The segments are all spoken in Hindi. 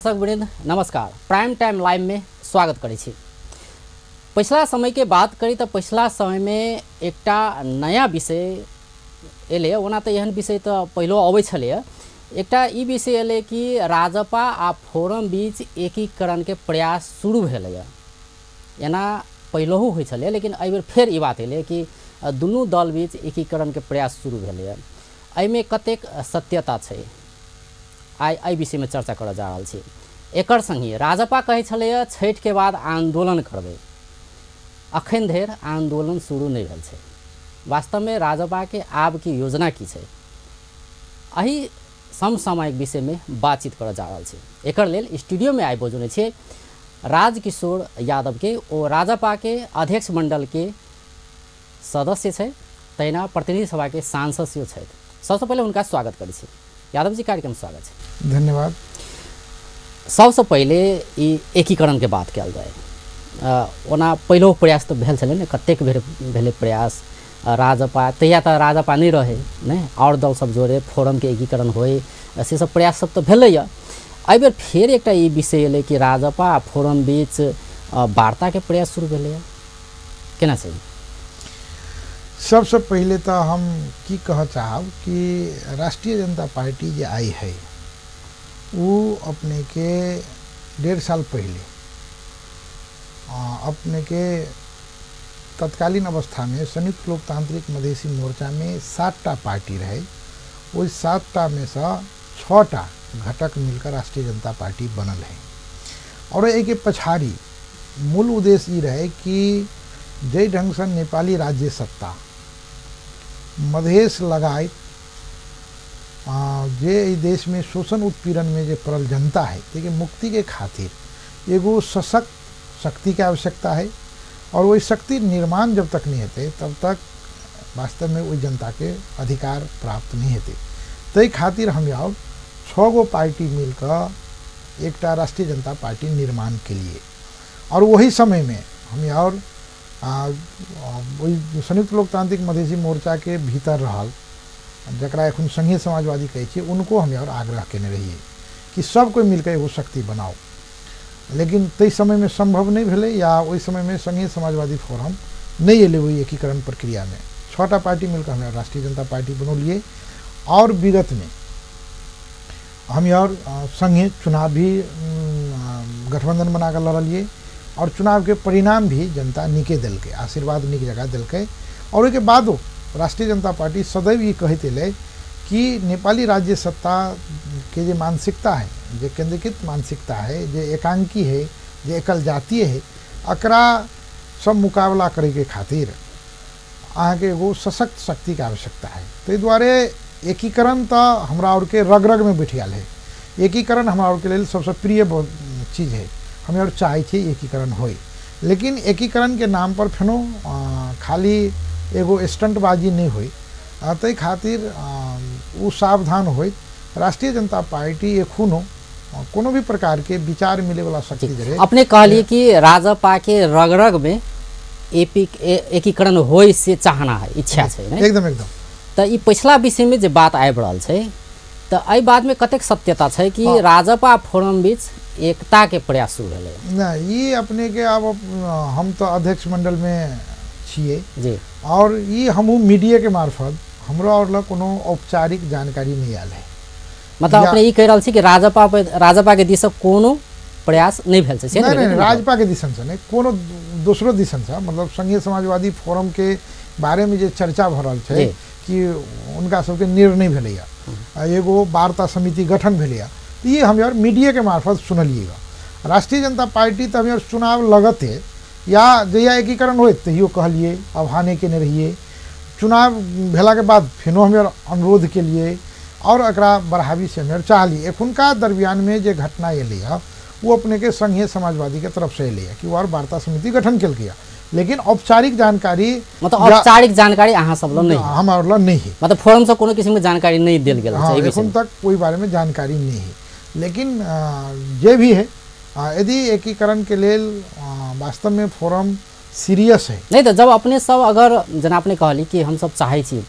दर्शक वृंद नमस्कार। प्राइम टाइम लाइव में स्वागत करै छी। पिछला समय के बात करी तो पिछला समय में एकटा नया विषय एले। ओना तो एहन विषय तो पहलो अबै छलै। एकटा ई विषय एले कि राजपा आ फोरम बीच एकीकरण के प्रयास शुरू भेलै। एना पहिलहु होइ छलै, लेकिन एहि बेर फेर ई बात एले कि दुनू दल बीच एकीकरण के प्रयास शुरू भेलै। एहिमे कतेक सत्यता छै, आई एहि विषय में चर्चा कर जा रहल छी। एकर संगे राजपा कहै छलै छठ के बाद आंदोलन करबै। अखन धरि आंदोलन शुरू नहीं भेल छै। वास्तव में राजपा के आब की योजना की छै, एही समसामयिक विषय में बातचीत कर जा रहल छी। एकर लेल स्टूडियो में आइ बजौने छियै राजकिशोर यादव के। ओ राजपा के अध्यक्ष मंडल के सदस्य छै, तहिना प्रतिनिधि सभा के सांसद सेहो छथि। सबसे पहले उनका स्वागत करै छी। यादव जी, कार्यक्रम स्वागत है। धन्यवाद। सबसे पहले एकीकरण के बात कल जाए। ओना पहलो प्रयास तो भेल छलै ने, कतेक बेर भेलै प्रयास। राजपा तहिया तो राजपा नहीं रहे ने, और दल सब जोड़े फोरम के एकीकरण होए, से सब प्रयास सब तो भेलै। एहि बेर फेर एकटा ई विषय एलै कि राजपा आ फोरम बीच वार्ता के प्रयास शुरू भेलै। केना छै? सबसे पहले तो हम की कह चाहब कि राष्ट्रीय जनता पार्टी जो आई है वो अपने के 1.5 साल पहले अपने के तत्कालीन अवस्था में संयुक्त लोकतांत्रिक मधेसी मोर्चा में 7टा पार्टी रहे। वो 7टा में से 6टा घटक मिलकर राष्ट्रीय जनता पार्टी बनल है। और एक पछाड़ी मूल उद्देश्य ये रहे कि जै ढंग से नेपाली राज्य सत्ता मधेश लगाए जे देश में शोषण उत्पीड़न में जो पड़ल जनता है, देखिए मुक्ति के खातिर एगो सशक्त शक्ति की आवश्यकता है। और वही शक्ति निर्माण जब तक नहीं होते तब तक वास्तव में वही जनता के अधिकार प्राप्त नहीं होते। तय खातिर हम यार 6 गो पार्टी मिलकर एक राष्ट्रीय जनता पार्टी निर्माण के लिए, और वही समय में हम यार वही संयुक्त लोकतांत्रिक मधेसी मोर्चा के भीतर रहल जकरा एखन संघीय समाजवादी कहै छी, उनको हम यार आग्रह केने रहिए कि सब कोई मिलकर एगो शक्ति बनाओ। लेकिन तय समय में संभव नहीं भेले, या वही समय में संघीय समाजवादी फोरम नहीं एले वही एकीकरण प्रक्रिया में। 6टा पार्टी मिलकर हम राष्ट्रीय जनता पार्टी बनौलिए। और विगत में हम यार संघीय चुनाव भी गठबंधन बनाकर लड़लिए, और चुनाव के परिणाम भी जनता निके दिल के, आशीर्वाद निक जगह दिल के। और उसके बाद राष्ट्रीय जनता पार्टी सदैव ये कहते ले कि नेपाली राज्य सत्ता के जो मानसिकता है, जो केंद्रीकृत मानसिकता है, जो एकांकी है, जो एकल जातीय है, अकरा सब मुकाबला करे के खातिर अहाँ के एगो सशक्त शक्ति की आवश्यकता है। तो द्वारे एकीकरण तो हमरा और के रग रग में बैठ गया है। एकीकरण हमरा और के लिए सबसे प्रिय चीज़ है। हम और चाहे छे एकीकरण होए, लेकिन एकीकरण के नाम पर फेनो खाली एगो स्टंटबाजी नहीं हुई। तय खातिर वो सावधान हो। राष्ट्रीय जनता पार्टी एखुनो कोनो भी प्रकार के विचार मिले वाला शक्ति जरे। अपने कहलिए कि राजपा के रग रग में एकीकरण होए से चाहना है, इच्छा है ने? एकदम एकदम। तो ये पिछला विषय में जो बात आबि रहल छै, तो एहि बात में कतेक सत्यता है कि राजपा फोरम बीच एकता के प्रयास शुरू भेलै? नहीं, ये अपने के अब हम तो अध्यक्ष मंडल में छिए जी, और ये हमहू मीडिया के मार्फत हमरा और कोनो औपचारिक जानकारी नहीं आयल है। मतलब अपने ये कह रहल छी कि राजपा के दिस से कोनो प्रयास नहीं भेल छै? नहीं, राजपा के दिसन से नहीं, कोनो दूसरो दिसन से, मतलब संघीय समाजवादी फोरम के बारे में जो चर्चा भ रहल छै कि उनका सबके निर्णय भेलैया, एगो वार्ता समिति गठन भेलैया, ये हम यार मीडिया के मार्फत सुनलिएगा। राष्ट्रीय जनता पार्टी तो हम यार चुनाव लगते या जहिया एकीकरण हो तहियो कहलिए, आह्वाने के रहिए। चुनाव भेला के बाद फेनो हम यार अनुरोध के लिए और एकरा बढ़ावी से हम चाहलिए। एखुनका दरमियान में जो घटना एलै है वो अपने के संघीय समाजवादी के तरफ से एलै है कि वो वार्ता समिति गठन कल गया, लेकिन औपचारिक जानकारी, मतलब औपचारिक जानकारी अहाँ सब लोग नहीं, हमारा नहीं है। मतलब फोरम से कोनो किस्म के जानकारी नहीं दिल गेल छै? एखन तक कोई बारे में जानकारी नहीं है। लेकिन जे भी है, यदि एकीकरण के लेल वास्तव में फोरम सीरियस है नहीं, तो जब अपने सब अगर जना अपने कहली कि हम सब चाहे छी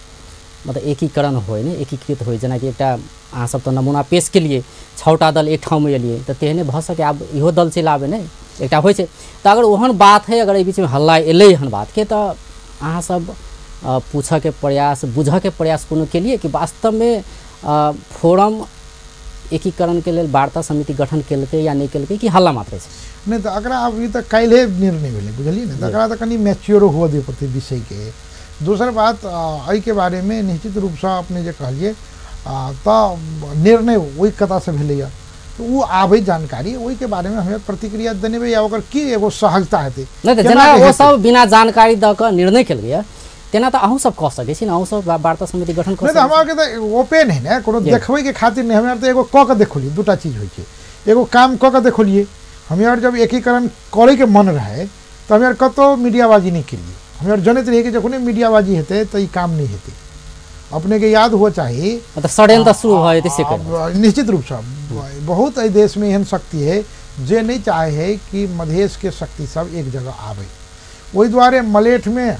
मतलब एकीकरण होए ने, एकीकृत होए, जना कि एकटा अहाँ सब तो नमूना पेश केलिए 6टा दल एक ठाउँमे एलिए तऽ तेहने भऽ सके आब इहो दल चलि आबे नहि एकटा होइ छै तऽ अगर ओहन बात है अगर एहि बीचमे हल्ला एलै हन बातके तऽ अहाँ सब पूछऽके प्रयास बुझऽके प्रयास कोनो केलिए कि वास्तवमे फोरम एकीकरण के लेल वार्ता समिति गठन केलकै या नहीं केलकै कि हल्ला मात्रै छै नहीं तो अकरा अभी तक काल्हि निर्णय भेलै बुझलिए ने तो अकरा तो कनी मैच्योर हुआ दे पड़ते विषय के। दोसर बात एहि के बारे में निश्चित रूप से अपने जे कहलिए तो निर्णय वही कथा से भेलैया तो वो आबै जानकारी वही के बारे में हमें प्रतिक्रिया देने या ओकर की एगो सहजता हेतै नहीं तो जेना वो सब बिना जानकारी द के निर्णय केलकै तेना तो अहूँ सब कह सकै छी अहूँ सब वार्ता समिति गठन कर नहीं तो हमरा के तो ओपन है ना कोनो देखबै के खातिर नहीं हमें तो एगो क के देखलिए दूटा चीज होइ छै एगो काम क के देखलिए हमें जब एकीकरण करे के मन रहे तो हमें कतो मीडियाबाजी नहीं केलिए हमें जनत रहिए कि जखने मीडियाबाजी हेतै तो ई काम नहीं हेतै अपने के याद हुआ चाहिए मतलब षड्यंत्र शुरू भ जेतै से निश्चित रूप से बहुत एहि देश में एहन शक्ति है जे नहीं चाहे है कि मधेश के शक्ति सब एक जगह आवे वही द्वारे मलेठ में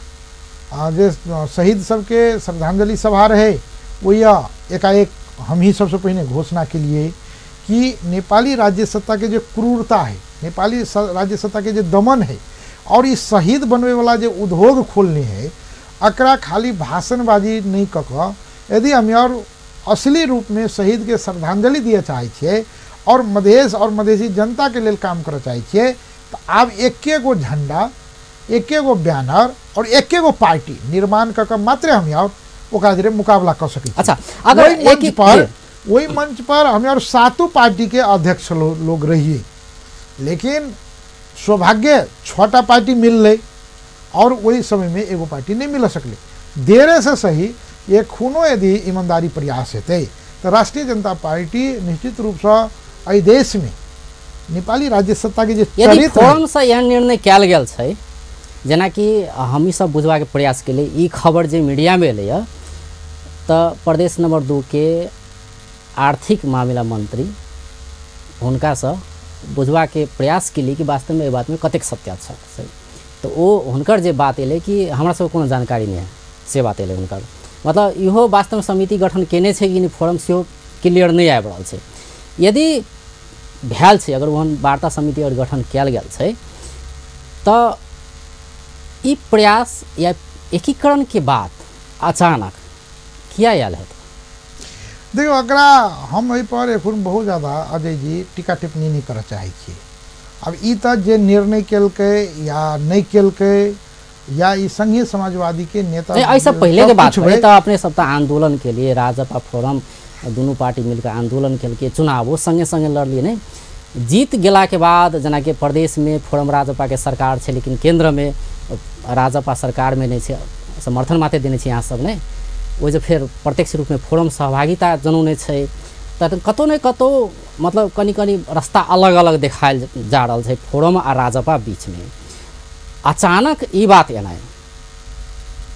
जे शहीद सबके श्रद्धांजलि सभा रहे वही एकाएक हम ही सबसे पहले घोषणा के लिए कि नेपाली राज्य सत्ता के जो क्रूरता है नेपाली राज्य सत्ता के जो दमन है और इस शहीद बनवे वाला जो उद्योग खोलने है अकरा खाली भाषणबाजी नहीं कऽ यदि हम और असली रूप में शहीद के श्रद्धांजलि दिए चाहे छे और मधेश और मधेसी जनता के लिए काम करे चाहे छे तो आब एके गो झंडा एके गो बैनर और एके गो पार्टी निर्माण कऽ मात्र हम और ओकरा जरे मुकाबला कर सकै छी। अच्छा अगर वही मंच पर हमें और 7 पार्टी के अध्यक्ष लोग रहिए लेकिन सौभाग्य 6टा पार्टी मिल रही और वही समय में एगो पार्टी नहीं मिल सकले देरे से सही ये खूनो यदि ईमानदारी प्रयास हेतै तो राष्ट्रीय जनता पार्टी निश्चित रूप से एहि देश में नेपाली राज्य सत्ता के यदि फोरम से यह निर्णय कयल गेल छै जेना कि हम सब बुझवा के प्रयास के लिए ई खबर जे मीडिया में एलै तो प्रदेश नंबर 2 के आर्थिक मामला मंत्री हुनका से बुझवा के प्रयास के लिए कि वास्तव में बात में कतेक सत्य छै तो वो हुनकर जे बात एलै कि हमरा सब कोनो जानकारी नहीं है से बात एलै हुनकर मतलब इहो वास्तव में समिति गठन केने छै कि फोरम से क्लियर नहीं आबि रहल छै यदि भेल छै अगर ओहन वार्ता समिति और गठन कयल गेल छै तो ई प्रयास या एकीकरण के बाद अचानक किया आयल है देखियो अकरा हम एहि पर एखन बहुत ज़्यादा अजय जी टीका टिप्पणी नहीं करऽ चाहे छी अब ई तो जे निर्णय केलकै या नहीं केलकै या ई संघीय समाजवादी के नेता ऐसा पहले के बात है तो अपने सब आंदोलन के लिए राजपा फोरम दोनों पार्टी मिलकर आंदोलन के चुनाव संगे संगे लड़लिए नहीं जीत गेला के बाद जना कि प्रदेश में फोरम राजपा के सरकार है लेकिन केंद्र में राजपा सरकार में नहीं है समर्थन मात्र देने यहाँ सब नहीं वो जो फिर प्रत्यक्ष रूप में फोरम सहभागिता जनौने छै तो कतौ नहीं कतौ मतलब कनी कनी रास्ता अलग अलग देखायल जा रहा है फोरम आ राजपा बीच में अचानक ये बात एनाइ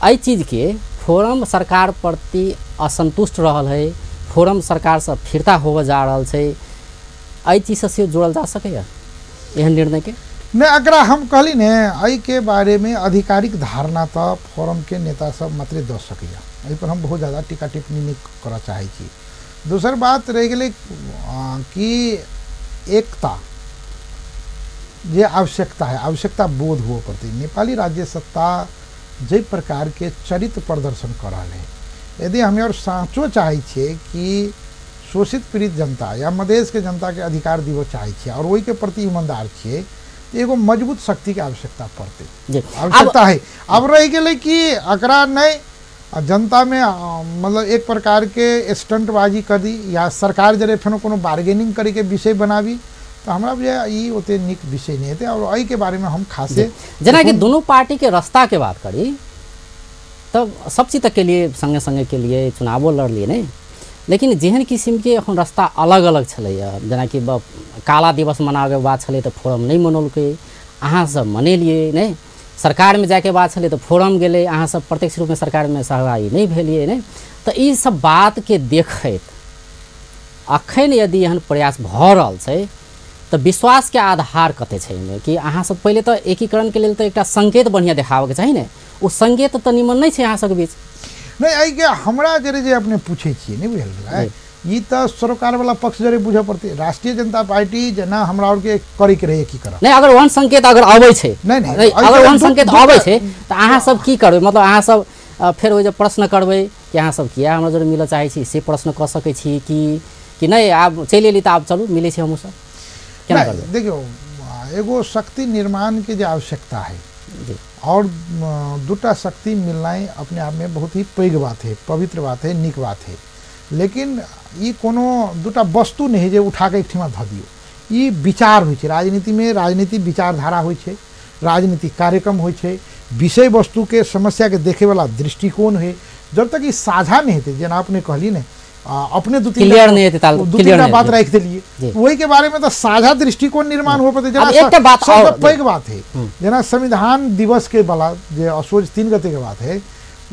एहि चीज के फोरम सरकार प्रति असंतुष्ट रहल है फोरम सरकार से फिरता होवे जा रहा है एहि चीज से जोड़ल जा सकैया एहन निर्णय के नहीं अकरा हम कहली ने एहि के बारे में आधिकारिक धारणा तो फोरम के नेता सब मात्र दऽ सकैया एहि पर हम बहुत ज़्यादा टीका टिप्पणी नहीं करऽ चाहे छी। दोसर बात रह गई कि एकता जे आवश्यकता है आवश्यकता बोध हुआ पड़ती नेपाली राज्य सत्ता जे प्रकार के चरित्र प्रदर्शन कर रहा है यदि हमें और साँचो चाहे छे कि शोषित पीड़ित जनता या मधेश के जनता के अधिकार दिवो चाहे छे और वही के प्रति ईमानदार छे एगो मजबूत शक्ति के आवश्यकता पड़ती आवश्यकता है। अब रह गई कि अकरा नहीं जनता में मतलब एक प्रकार के स्टंटबाजी कर दी या सरकार जरे फेनो कोनो बार्गेनिंग करे के विषय बनावी तो हमारा भी ये ओते निक विषय नहीं थे और एहि के बारे में हम खासे जना कि दोनों पार्टी के रास्ता के बात करी तब सब चीज तक के लिए संगे संगे के लिए चुनावो लड़ लिए नहीं लेकिन जेहन किस्म के एखन रास्ता अलग अलग छलैया जना कि काला दिवस मनावे के बात छलै तो फोरम नहीं मनौलकै अहाँ सब मनेलिए नहीं सरकार में जाके बात छलै तो फोरम गेलै अहाँ सब प्रत्यक्ष रूप में सरकार में सहभागी नहीं भेलिए नहीं तो ई सब बात के देखैत अखन यदि एहन प्रयास भऽ रहल छै तो विश्वास के आधार कते छै कि अहाँ सब पहले तो एकीकरण के लेल तो एकटा संकेत बढ़िया देखाबे के चाही ने ओ संकेत तो निमन नहीं छै अहाँ सब बीच नहीं आई के हमरा जरे जे अपने पूछे छिए नहीं बुझल गेलै ई तो सरकार वाला पक्ष जरे बुझे पड़ते। राष्ट्रीय जनता पार्टी जना हमरा और के करे के रहे की करब नहीं, अगर वन संकेत अगर आबै छै नहीं अगर वन संकेत आबै छै त अहाँ सब की करबै, मतलब अहाँ सब फेर ओइ जे प्रश्न करबै कि अहाँ सब किया हमरा जरे मिल चाहै छी, से प्रश्न क सकै छी कि नहीं आप चलि एली त आप चलू मिलै छै हमहू सब केना करबै? देखियो एगो शक्ति निर्माण के जो आवश्यकता है जी और दूटा शक्ति मिलना अपने आप में बहुत ही पैघ बात है, पवित्र बात है, निक बात है। लेकिन ई कोनो दूटा वस्तु नहीं जे उठा के एकठिमा ध दियो। ई विचार होइ छै राजनीति में, राजनीति विचारधारा होइ छै, राजनीति कार्यक्रम होइ छै, विषय वस्तु के समस्या के देखे वाला दृष्टिकोण है। जब तक ई साझा नहीं हेतै, जेना आपने कहली ने अपने दू तीन बात रख दिलिए वही के बारे में तो साझा दृष्टिकोण निर्माण हो पाते। पैघ बात है जना संविधान दिवस के वाला जे असोज 3 गते के बात है,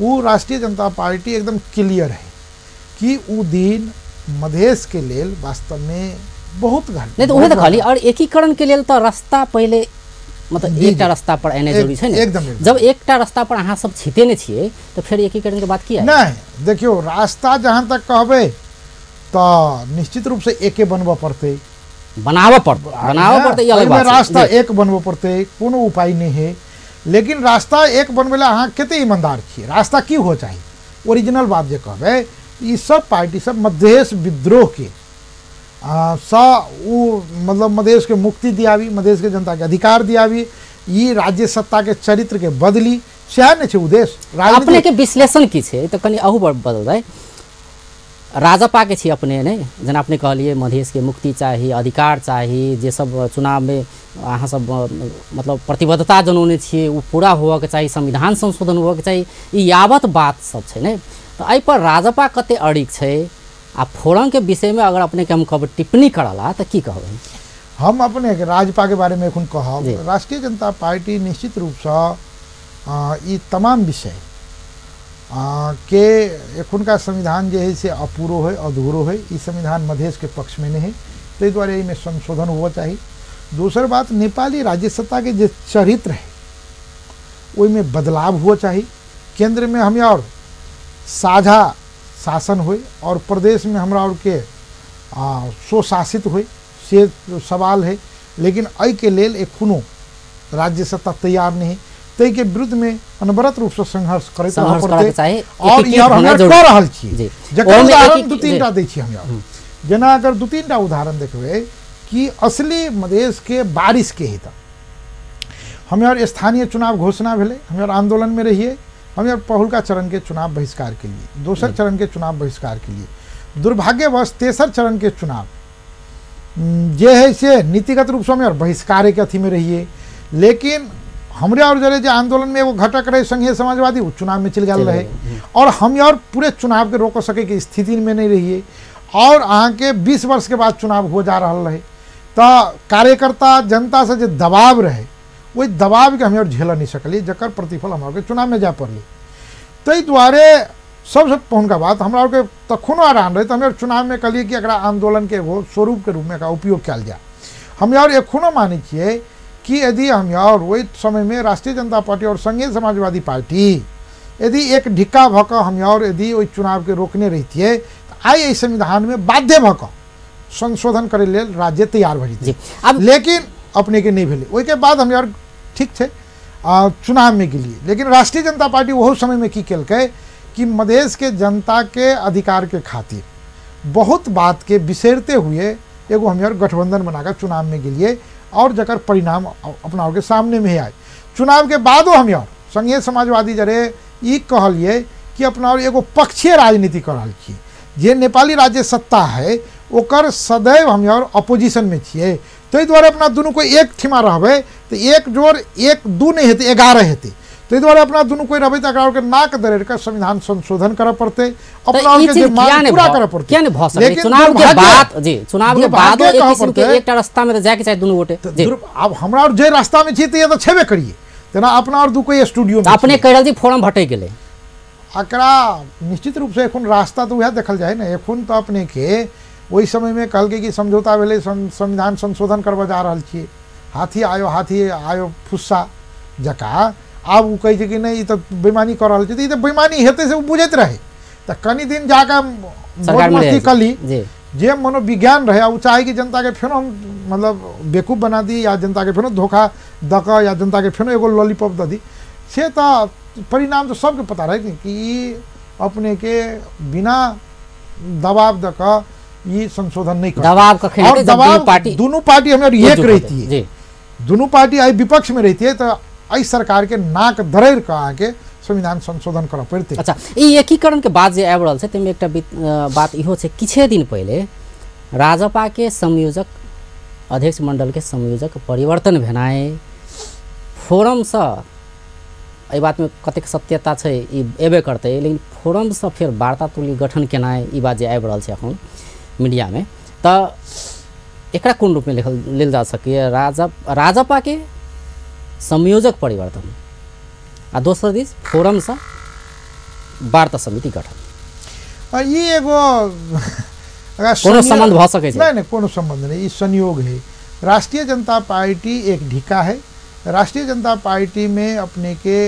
वो राष्ट्रीय जनता पार्टी एकदम क्लियर है कि वो दिन मधेश के लेल वास्तव में बहुत घट नहीं तो वही तो खाली और एकीकरण के लेल तो रास्ता पहले मतलब एकटा रास्ता पर एने जरूरी है ना। एकदम जब एकटा रास्ता पर अहाँ सब छिते नहीं छिए तो फिर एकीकरण के बात किया नहीं। देखियो रास्ता जहाँ तक कहबे तो निश्चित रूप से एके बनबा पड़ते, बनावा पड़ते ये अलग बात है। रास्ता एक बनबा पड़ते, कोनो उपाय नहीं है। लेकिन रास्ता एक बनबे अहाँ कते ईमानदार छिए, रास्ता की हो चाहिए ओरिजिनल बात जे कहबे। ई सब पार्टी सब मधेश विद्रोह के मतलब मधेश के मुक्ति दियावी, मधेश के जनता के अधिकार दियावी, ई राज्य सत्ता के चरित्र के बदली सह नहीं छे उद्देश्य। अपने के विश्लेषण की छे तो कनी अहू बदल जाए। राजपा के छी अपने नहीं जना अपने कहलिए मधेश के मुक्ति चाहिए, अधिकार चाहिए, जे सब चुनाव में अहाँ सब मतलब प्रतिबद्धता जनौने छिए वो पूरा होवे के चाहिए, संविधान संशोधन होवे के चाहिए, ई यावत बात सब छे नहीं। तो एहि पर राजपा कते अड़िक छे आ फोरम के विषय में अगर अपने के हम कब टिप्पणी करला तो की कहबे? हम अपने राजपा के बारे में एखन कहब, राष्ट्रीय जनता पार्टी निश्चित रूप से ई तमाम विषय के एखुनका संविधान जे है से अपूरो है, अधूरो है। ई संविधान मधेश के पक्ष में नहीं है, ताहि दुआरे में संशोधन हुआ चाहिए। दूसर बात नेपाली राज्य सत्ता के जो चरित्र है ओहिमे बदलाव हुआ चाहिए। केंद्र में हम और साझा शासन हो और प्रदेश में हमरा और के स्वशासित हो, से सवाल है। लेकिन एहि के लेल एखनो राज्य सत्ता तैयार नहीं है, तै के विरुद्ध में अनवरत रूप से संघर्ष करते और यार हम कर रहल छी। जकर उदाहरण 2-3टा दै छी हम। जना अगर 2-3टा उदाहरण देखबे कि असली मधेश के बारिश के हित हम यार स्थानीय चुनाव घोषणा भेले, हम यार आंदोलन में रहिए, हम यार पहिलका चरण के चुनाव बहिष्कार के लिए, दोसर चरण के चुनाव बहिष्कार के लिए, दुर्भाग्यवश तेसर चरण के चुनाव जे है से नीतिगत रूप से हम यार बहिष्कार के अथी में रहिए। लेकिन हमरे और जरे जो आंदोलन में एगो घटक रहे संघीय समाजवादी, वो चुनाव में चल गए रहे और हम यार पूरे चुनाव के रोक सके की स्थिति में नहीं रहिए। और अहाँ के 20 वर्ष के बाद चुनाव हो जा रहा है तो कार्यकर्ता जनता से जो दबाव रहे वही दबाव के हम और झेल नहीं सकली, जकर प्रतिफल हमारे चुनाव में जा पड़ली। ताहि दुआरे सबसे पहुनका बात हमरा के तखनो आराम रहे तो हम चुनाव में कहलिए कि एकरा आंदोलन के एगो स्वरूप के रूप में का उपयोग कल जाए। हम और एखनो मानी छिए कि यदि हम और वही समय में राष्ट्रीय जनता पार्टी और संघीय समाजवादी पार्टी यदि एक ढिक्का भक हम और यदि वही चुनाव के रोकने रहती तो आई संविधान में बाध्य भक संशोधन करे लेल राज्य तैयार भरी। लेकिन अपने के नहीं भेले, वही के बाद हम यार ठीक थे चुनाव में गेलिए। लेकिन राष्ट्रीय जनता पार्टी वह समय में की केलकै कि मधेश के जनता के अधिकार के खातिर बहुत बात के बिसरते हुए एगो हम यार गठबंधन बनाकर चुनाव में गेलिए और जकर परिणाम अपना के सामने में ही आए। चुनाव के बादो हम यार संघीय समाजवादी जरे ई कहलिए कि अपना एगो पक्षीय राजनीति कर रहल छिए, जे नेपाली राज्य सत्ता है ओकर सदैव हम यार अपोजिशन में छिए। ताहि दुआरे अपना दुनू कोई एक ठिमा रहबे तो 1 जोड़ 1 2 नहीं हेतै 11 हेतै। ताहि दुआरे अपना दुनू कोई रहबे तो एकरा के नाक दरेड़ के संविधान संशोधन करे पड़ते, अपना के जे मांग पूरा करे पड़ते। क्या नहीं भ सके चुनाव के बाद जी चुनाव के बाद एक किस्म के एकटा रास्ता में तो जाके चाहे दुनू गोटे जी। अब हमरा और जे रास्ता में छी त ये तो छेबे करिए जना अपना और दू कोई स्टूडियो में अपने कहल जी फोरम भटक गेले। एकरा निश्चित रूप से एखन रास्ता तो वह देखल जाए ना। एखन तो अपने के वही समय में कहल कि समझौता भेले संविधान संशोधन करवा जा रहा छी, हाथी आयो फुस्सा जका। आब वो कहे कि नहीं तो बेईमानी कर रहा है तो बेईमानी हेते से वो बुझत रहे। तो कनी दिन जाकर सरकार में मस्ती रहे कली जी जे मनोविज्ञान रहे वो चाहे कि जनता के फेनो हम मतलब बेवकूफ़ बना दी या जनता के फेनो धोखा दक या जनता के फेनो एगो लॉलीपॉप द दी से तो परिणाम तो सबके पता रहे कि ई अपने के बिना दबाव दक ये संशोधन नहीं कर दबाव कखन और हेतै जब दबाव दोनों पार्टी हमारे एक रहती है जी दोनों पार्टी आई विपक्ष में रहती है तो आई सरकार के नाक दरड़ के आके संविधान संशोधन कर पड़ते। अच्छा ई एकीकरण के बाद जे आबि रहल छै ताहिमे एकटा बात इहो छै किछे दिन पहिले राजपा के संयोजक अध्यक्ष मंडल के संयोजक परिवर्तन भेनाइ फोरम से एहि बात में कतेक सत्यता छै ई एबे करतै लेकिन फोरम से फिर वार्ता टोली गठन केनाइ ई बात जे आबि रहल छै एखन मीडिया में तऽ एकरा कोन रूप में लेल जा सकैए राजपा के संयोजक परिवर्तन आ दोसर दिस फोरम से वार्ता समिति गठन ये एगो कोनो संबंध भ सकै छै नहीं कोनो संबंध नहीं ये संयोग है। राष्ट्रीय जनता पार्टी एक ढिका है। राष्ट्रीय जनता पार्टी में अपने के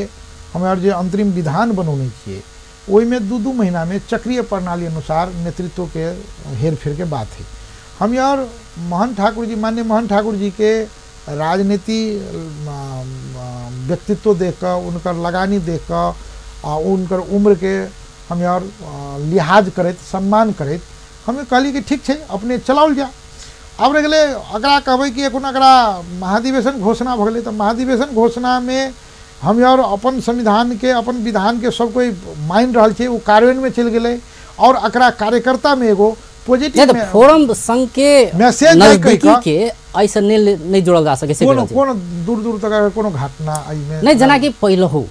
हमारे जो अंतरिम विधान बनौने चाहिए वही में दो महीना में चक्रीय प्रणाली अनुसार नेतृत्व के हेर फेर के बात है। हम यार महंत ठाकुर जी माननीय महंत ठाकुर जी के राजनीति व्यक्तित्व देखकर उनकर लगानी देखकर उनकर उम्र के हम यार लिहाज करत सम्मान करत हमें कहली कि ठीक है अपने चलाओल जा। अब रह गए अकरा कहबै कि एखन अकरा महाधिवेशन घोषणा भ गई तो महाधिवेशन घोषणा में हम यार अपन संविधान के अपन विधान के सब कोई मान रहा है वो कार्यान्वयन में चल गए और अकरा कार्यकर्ता में एगो पॉजिटिव में फोरम संघ के मैसेज नजदीकी के ऐसे नहीं जोड़ल जा सके कोनो दूर दूर तक कोनो घटना में नहीं जना कि पहले हो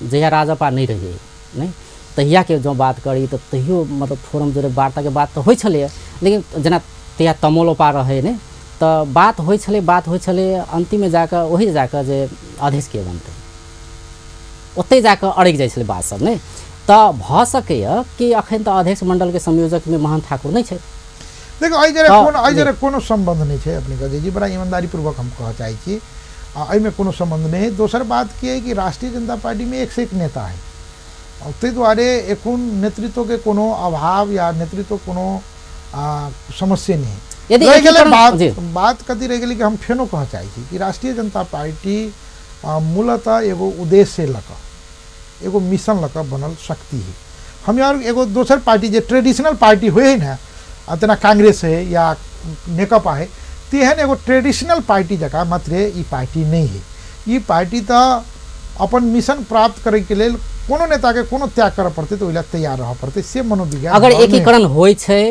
जहिया राजपा नहीं रही नहीं तहिया के जो बात करी तो तहियो मतलब फोरम जोड़े वार्ता के बात तो होइ छलै लेकिन जना तहिया तमोलोपा रहे ने तो बात होइ छलै अंतिम में जाकर वही जाकर जे अध्यक्ष के बनते ओते जाकर अड़क जाइ छलै बात सब नहीं तो भ सकैए कि अखन तो अध्यक्ष मंडल के संयोजक में महंत ठाकुर नहीं है। देखो एहि जरे कोनो संबंध नहीं है अपने कहे जी बड़ा ईमानदारी पूर्वक हम कह चाहे छी एहिमे कोनो संबंध नहीं है। दोसर बात की है कि राष्ट्रीय जनता पार्टी में एक से एक नेता है और ताहि दुआरे एखन नेतृत्व के कोनो अभाव या नेतृत्व कोनो समस्या नहीं है। यदि बात कथी रह गई कि हम फेनो कह चाहे छी कि राष्ट्रीय जनता पार्टी मूलतः एगो उद्देश्य लक एगो मिशन लक बनल शक्ति है। हम यार एगो दोसर पार्टी जे ट्रेडिशनल पार्टी हुए है ना तना कांग्रेस है या नेकपा है तेहन एगो ट्रेडिशनल पार्टी जगह मात्र ई पार्टी नहीं है। ये पार्टी तो अपन मिशन प्राप्त करे के लेल कोनो नेता के कोनो त्याग करे पड़ते तो तैयार रह पड़ते से मनोविज्ञान अगर एकीकरण होय छै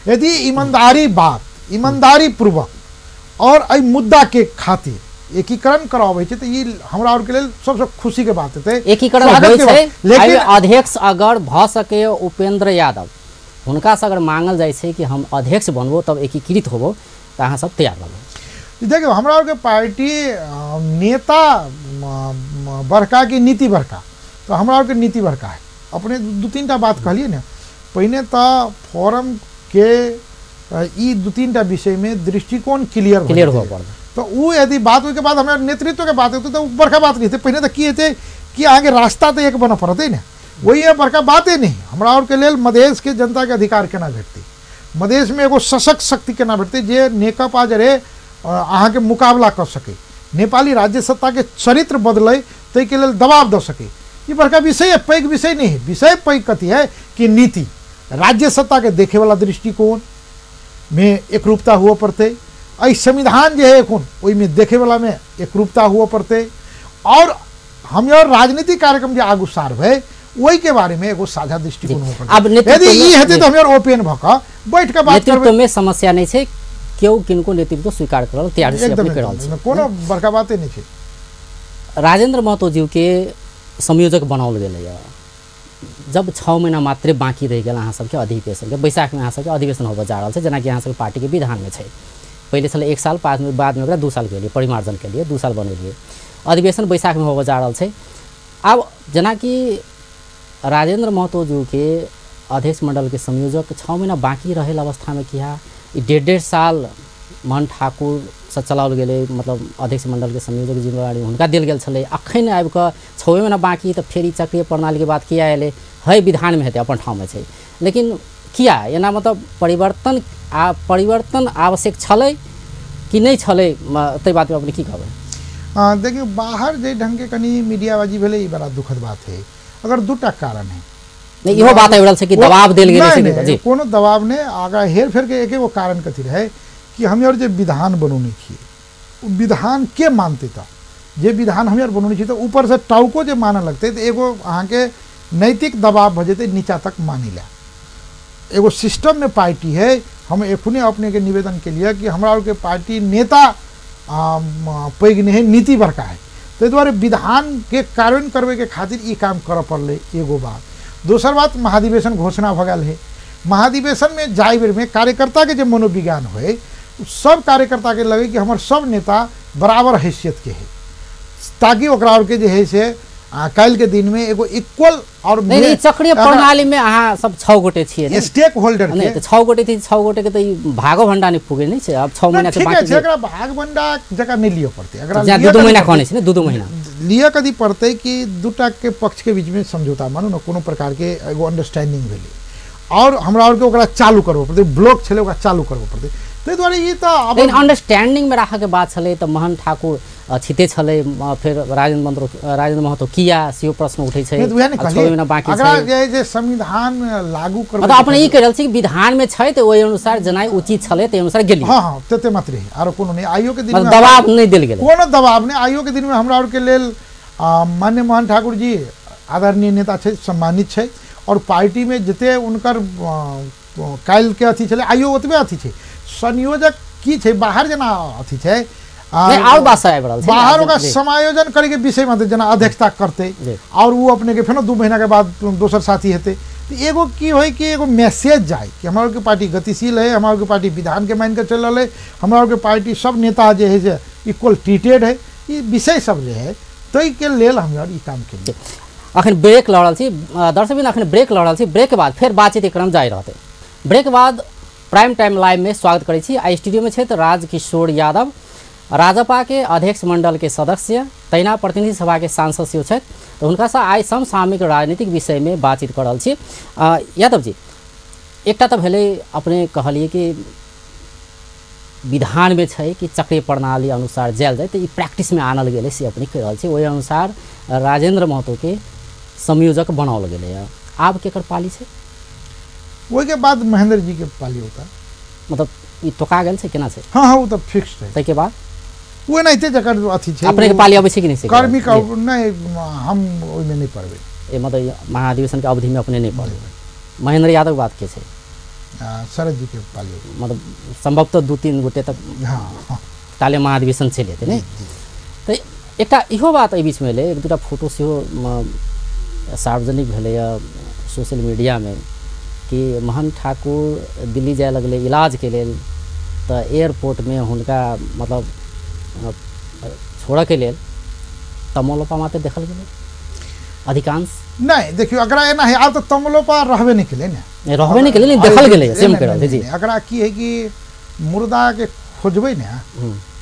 यदि ईमानदारी पूर्वक और एहि मुद्दा के खातिर एकीकरण करावे छै तो ये हमरा और के लेल सबसे खुशी के बात है। एकीकरण होय छै लेकिन अध्यक्ष अगर भ सके उपेंद्र यादव हुनका से अगर मांगल जाय छै कि हम अध्यक्ष बनबो तब एकीकृत होबो तो अहाँ सब तैयार रहबो। देखियो हमरा और के पार्टी नेता बड़का की नीति बड़का तो हमरा और के नीति बड़का है। अपने दू तीन बात कहलिए ना पहले तो फोरम के ई दू तीन विषय में दृष्टिकोण क्लियर हो पड़ तो वो यदि बात के बाद हमारे नेतृत्व के बात होती तो बड़का बात नहीं थे। पहले तो की थे कि आगे रास्ता तो एक बना पड़ते ना वही है बड़का बातें नहीं। हमरा और के लेल मधेश के जनता के अधिकार केना भेटते मधेश में एगो सशक्त शक्ति केना भेटते जे नेकपा जरे अहाँ के मुकाबला कर सके नेपाली राज्य सत्ता के चरित्र बदले तै के लेल दबाव द सके ये बड़का विषय है पैघ विषय नहीं है। विषय पैघ कथी है कि नीति राज्य सत्ता के देखे वाला दृष्टिकोण में एकरूपता हुआ पड़ते संविधान जो है एखन वही में देखे वाला में एकरूपता हुआ पड़ते और हम यार राजनीतिक कार्यक्रम जो आगू सार है वही के बारे में एगो साझा दृष्टिकोण हो पड़ते यदि ई हेतै तो हम यार ओपन भक बैठ के बात करबै। नेतृत्व में समस्या नहीं है केओ किनको नेतृत्व स्वीकार करल तैयारी से अपने करल छै कोनो बड़का बाते नहीं है। राजेंद्र महतो जी के संयोजक बनाओल गेलै जब 6 महीना मात्र बाकी रह गया अहाँ सबके अधिवेशन के बैसाख में अहाँ सबके अधिवेशन होबे जा रहल छै जेना कि अहाँ सबके पार्टी के विधान में छै पहले छलै 1 साल बाद में 2 साल के लिए परिमार्जन के लिए 2 साल बनेलिए अधिवेशन बैसाख में होबे जा रहल छै। अब जना कि राजेंद्र महतो जी के अध्यक्ष मंडल के संयोजक 6 महीना बाकी रहल अवस्था में किया 1.5 साल महंत ठाकुर से चलाओल गेलै मतलब अध्यक्ष मंडल के संयोजक जिम्मेवारी हुनका देल गेल छलै अखन आबि कऽ 6 महीना बाकी तो फेर चक्रीय प्रणाली के बात किया एलै है विधान में हेतै अपन ठाउँ में छै, लेकिन किया एना मतलब परिवर्तन आवश्यक छलै कि नहीं छलै, तै बात में अपने की कहबै? देखिए बाहर जे ढंग के कनी मीडियाबाजी भेलै ई बड़ा दुखद बात है। अगर दूटा कारण है, नहीं इहो बात आबि रहल छै कि दबाव देल गेलै छै नहीं, कोनो दबाव ने आगा हेर फेर के एकेगो कारण कथी रहे कि हम और जे विधान बनौने छियै विधान के मानते था, जे विधान हम और बनौने छियै तो ऊपर से टाउको जे माने लगते तो एगो अहाँ के नैतिक दबाव भ जेतै नीचा तक मानी ला। एगो सिस्टम में पार्टी है, हम एखने अपने के निवेदन के लिए कि हमरा के पार्टी नेता पैघ नहीं है, नीति बड़का है, ताहि दुआरे विधान के कार्यान्वयन करबे के खातिर ई काम करऽ पड़लै। एगो बात। दोसर बात महाधिवेशन घोषणा भ गेल है। महाधिवेशन में जाय बेर में कार्यकर्ता के जो मनोविज्ञान होय सब कार्यकर्ता के लगे कि हमार सब नेता बराबर हैसियत के है, ताकि ओकरा और के जे है से काल्हि के दिन में एगो इक्वल और नहीं चक्रीय प्रणाली में अहाँ सब 6 गोटे छियै स्टेक होल्डर नहीं तो 6 गोटे थी 6 गोटे के तो भागो भंडा नहीं पुगे नहीं छै। अब 6 महीना से बाकी छै, एकरा भाग भंडा जगह नहीं लियो पड़ते। अगर जा 2 महीना कहने छै ने 2 महीना लिया कदी पड़ते कि दूटा के पक्ष के बीच में समझौता मानू ना कोनो प्रकार के एगो अंडरस्टैंडिंग भेलै और हमरा और के ओकरा चालू करबो पड़ते, ब्लॉक छले ओकरा चालू करबो पड़ते। ताहि दुआरे ई तो लेकिन अंडरस्टैंडिंग में राखे के बात छले तो महन ठाकुर छिते छले, फिर राजेंद्र महतो किया सेहो प्रश्न उठै छै। 6 महीना बाकी छै। अगर जे संविधान लागू करबे मतलब अपने ई कह रहल छी कि विधान में छै तो ओहि अनुसार जनाई उचित छले ते अनुसार गेली। हां हां तते मात्र है, आरो कोनो नहीं। आइयो के दिन में दबाव नहीं देल गेलै, कोनो दबाव नहीं। आइयो के दिन में हमरा और के लेल माननीय मोहन ठाकुर जी आदरणीय नेता छै, सम्मानित छै और पार्टी में जते उनकर काल्हि के अथी छले आइयो ओतबे अथी छै। संयोजक की छै बाहर जना अथी छै और बात से आबि रहल छै बाहर ओकरा समायोजन करे के विषय में जना अध्यक्षता करते और वो अपने के फेर 2 महीना के बाद दोसर साथी हेते। तो एगो की होय कि एगो मैसेज जाए कि हमार के पार्टी गतिशील है, हमार के पार्टी विधान के मान के चल रहा है, हमार के पार्टी सब नेता जे है से इक्वल ट्रीटेड है, ये विषय सब जे है तै के लेल हम ई काम केलिए। अखन ब्रेक ल रहल छी दर्शक बिन, अखन ब्रेक ल रहल छी। ब्रेक के बाद फिर बातचीत के क्रम जारी रहते। ब्रेक के बाद प्राइम टाइम लाइव में स्वागत करै छी। आई स्टूडियो में छै तो राजकिशोर यादव, राजपा के अध्यक्ष मंडल के सदस्य, तैना प्रतिनिधि सभा के सांसद सेहो छथि। तो हुनका से आई समसामयिक राजनीतिक विषय में बातचीत कर रहल छी। यादव जी एकटा तो भेलै अपने कहलिए कि विधान में छै कि चक्रीय प्रणाली अनुसार जायल जाए तो ई प्रैक्टिस में आनल गेलै से अपने कह रहल छी। ओहि अनुसार राजेंद्र महतो के संयोजक बनाओल गेलै। आब केकर पाली छै? ओहि के बाद महेंद्र जी के पाली होता, मतलब ई तोका गेल छै केना छै? हां हां वो तो फिक्स्ड है। तै के बाद वो नहीं थे जकर अथी छै अपने के पाली अबै छै कि नहीं छै? कर्मी का नहीं, हम ओहि में नहीं पड़बे। ए मतलब महाधिवेशन के अवधि में अपने नहीं पड़बे। महेंद्र यादव बात के छै? शरद जी के पाली मतलब संभवतः 2-3 गोटे तक हां ताले महाधिवेशन चले थे नहीं। तो एकटा इहो बात एहि बीच में ले, एक दूटा फोटो सेहो सार्वजनिक भेलै सोशल मीडिया में कि मोहन ठाकुर दिल्ली जाए लगले इलाज के लेल, तो एयरपोर्ट में हुनका मतलब छोड़ के लेल तमोलोपा माते देखल गेलै अधिकांश। नहीं देखियो अकरा एना है आब तो तमलोपा रहबे नहीं केले ना, रहबे नहीं केले, देखल गेलै सेम कर रहल जी। अकरा की है कि मुर्दा के खोजबे ना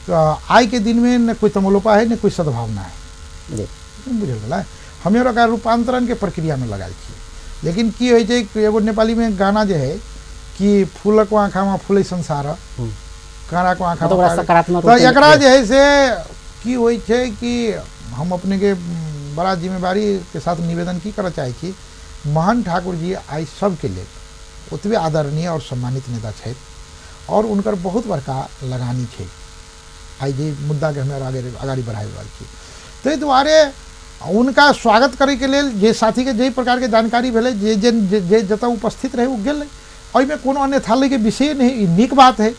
तो आई के दिन में न कोई तमलोपा है न कोई सद्भावना है जी, बुझल गेला। हमें ओकरा रूपांतरण के प्रक्रिया में लगाल छी। लेकिन की होय छै एगो नेपाली में गाना जे है कि फूलक आँखा में फूलै संसार, कारा को आँखा में सकारात्मक। तो एकरा जे है से की होय छै कि हम अपने के बड़ा जिम्मेवारी के साथ निवेदन की करना चाहे कि मोहन ठाकुर जी आई सबके लिए ओतबे आदरणीय और सम्मानित नेता छथि और उनकर बहुत बड़का लगानी छै आई जे मुद्दा के हमें आगाड़ी बढ़ाई रहल छी। ताहि दुआरे उनका स्वागत करे के लेल जे साथी के जे प्रकार के जानकारी भेलै जे जे जतऽ उपस्थित रहे वो गेलै, ओहिमे कोनो अन्यथा लै के विषय नहीं। ई नीक बात है,